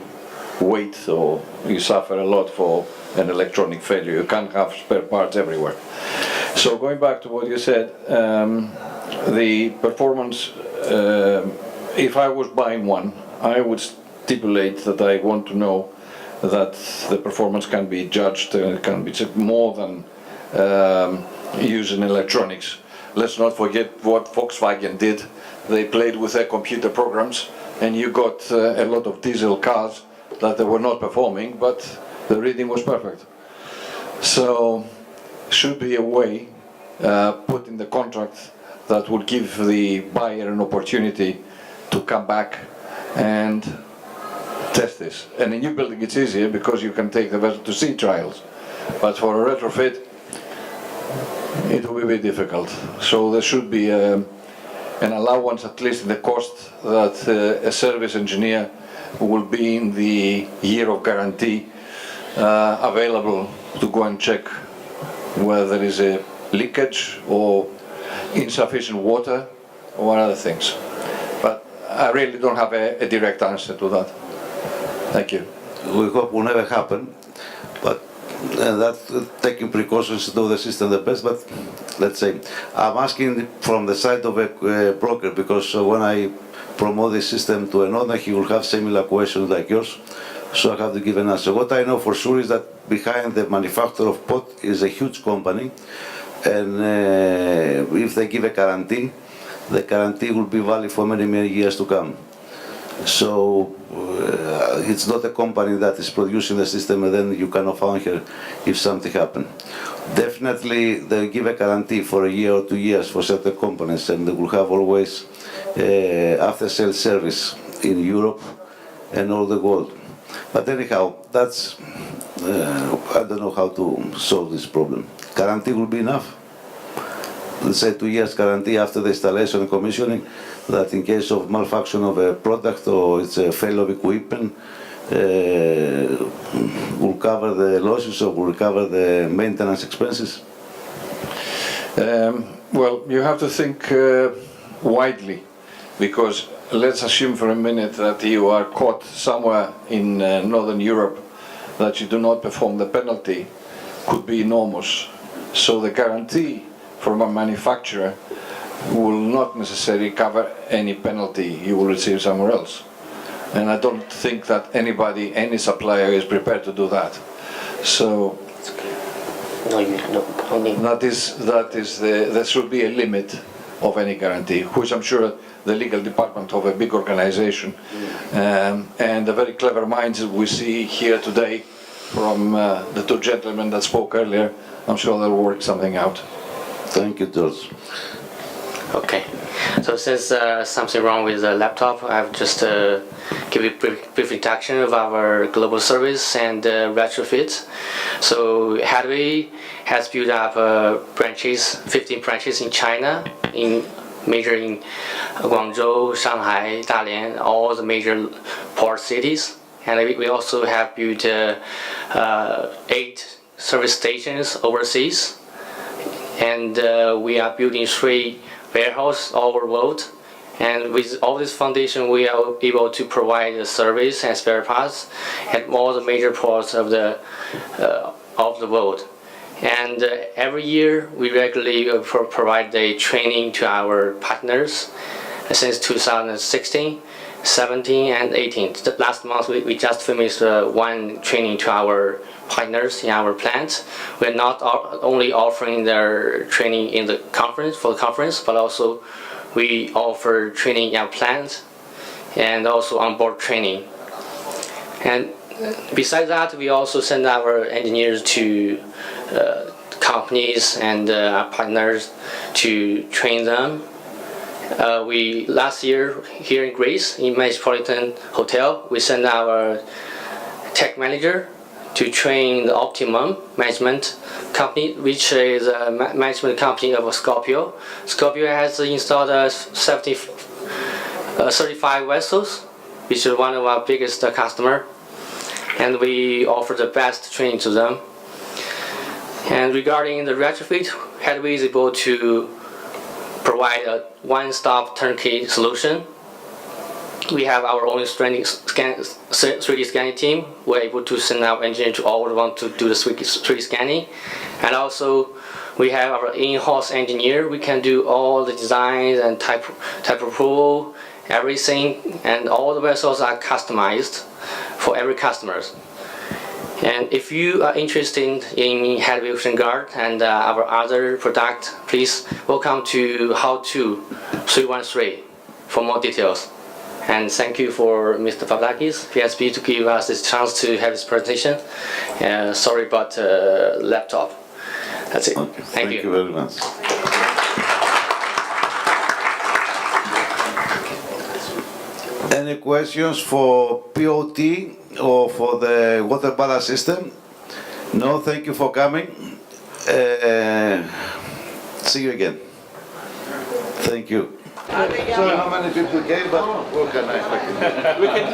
wait, or you suffer a lot for an electronic failure. You can't have spare parts everywhere. So going back to what you said, the performance, if I was buying one, I would stipulate that I want to know that the performance can be judged, can be more than using electronics. Let's not forget what Volkswagen did. They played with their computer programs, and you got a lot of diesel cars that they were not performing, but the reading was perfect. So should be a way put in the contract that will give the buyer an opportunity to come back and test this. And in new building it's easier because you can take the vessel to sea trials, but for a retrofit it will be very difficult. So there should be an allowance, at least in the cost, that a service engineer will be in the year of guarantee available to go and check whether there is a leakage or insufficient water or other things. But I really don't have a direct answer to that. Thank you. We hope will never happen, but that taking precautions to do the system the best, but let's say I'm asking from the side of a broker, because when I promote this system to another, he will have similar questions like yours, so I have to give an answer. What I know for sure is that behind the manufacturer of pot is a huge company, and if they give a guarantee, the guarantee will be valid for many, many years to come. So it's not a company that is producing the system and then you cannot find her if something happens. Definitely they give a guarantee for a year or 2 years for certain components, and they will have always after-sales service in Europe and all the world. But anyhow, that's, I don't know how to solve this problem. Guarantee will be enough. Let's say 2 years guarantee after the installation and commissioning, that in case of malfunction of a product or it's a failure of equipment, will cover the losses or will cover the maintenance expenses? Well, you have to think widely, because let's assume for a minute that you are caught somewhere in Northern Europe, that you do not perform the penalty could be enormous. So the guarantee from a manufacturer will not necessarily cover any penalty you will receive somewhere else. And I don't think that anybody, any supplier is prepared to do that. So there should be a limit of any guarantee, which I'm sure the legal department of a big organization and the very clever minds that we see here today from the two gentlemen that spoke earlier, I'm sure they'll work something out. Thank you, George. Okay, so since something wrong with the laptop, I've just give you a brief introduction of our global service and retrofit. So Hadley has built up branches, 15 branches in China, major in Guangzhou, Shanghai, Dalian, all the major port cities. And we also have built 8 service stations overseas. And we are building 3 warehouses all over the world. And with all this foundation, we are able to provide the service and spare parts at all the major ports of the world. And every year, we regularly provide the training to our partners since 2016, 17, and 18. Last month, we just finished one training to our partners in our plant. We're not only offering their training in the conference, but also we offer training in our plant and also onboard training. And besides that, we also send our engineers to companies and partners to train them. Last year here in Greece, in Metropolitan Hotel, we sent our tech manager to train the Optimum management company, which is a management company of Scorpio. Scorpio has installed 35 vessels, which is one of our biggest customers, and we offer the best training to them. And regarding the retrofit, Hadley is able to provide a one-stop turnkey solution. We have our own 3D scanning team. We're able to send our engineer to all want to do the 3D scanning. And also, we have our in-house engineer. We can do all the designs and type approval, everything, and all the vessels are customized for every customer. And if you are interested in Hadley Ocean Guard and our other product, please welcome to How To 313 for more details. And thank you for Mr. Papadakis, PSB, to give us this chance to have this presentation. Sorry about laptop. That's it. Okay. Thank you. Thank you very much. Any questions for POT or for the water ballast system? No, thank you for coming. See you again. Thank you. Sorry how many people came, but what can I expect? We can.